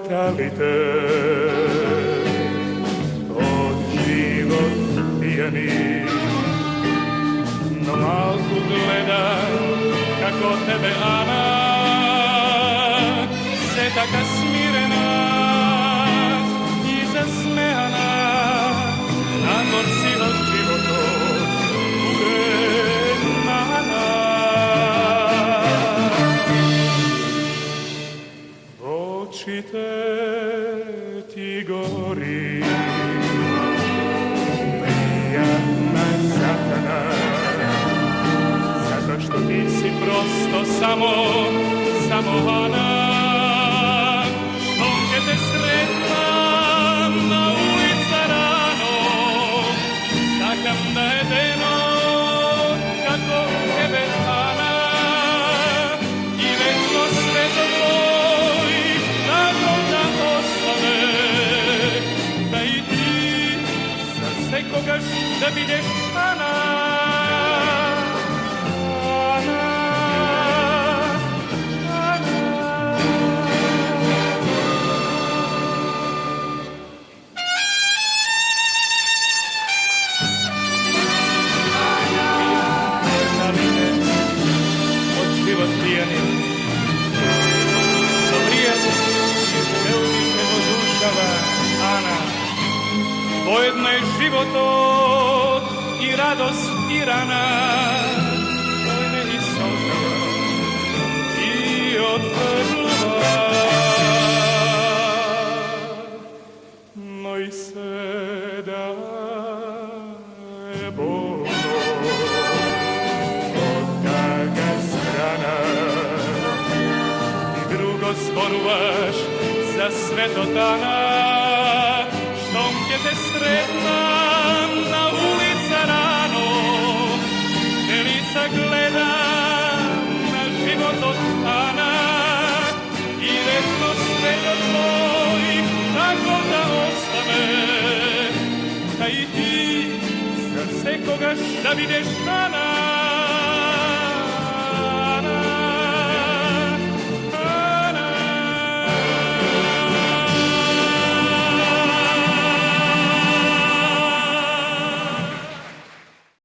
fatalitet, od život pijani. No malku gledam kako tebe Ana, se taka smirena i zasmejana, na gorsi od života urednana. Oči te ti gori, prijatna satana, zato što ti si prosto samo Ana. Što će te sretna na ulica rano, stakam da je deno kako tebe Ana, i večno sveto tvoj tako da ostane, da i ti za sekogaš da bideš Ana. Pojedna je životot i radost i rana, pojedna i solza i odvrlova. Moj se daje Bogu od taga strana, i drugo zboruvaš za svetotana. Štom će te sretnam na ulica rano, te lica gledam na život od Ana, i večno sveto tvoj tako da ostane, da i ti za sekogaš da videš Ana.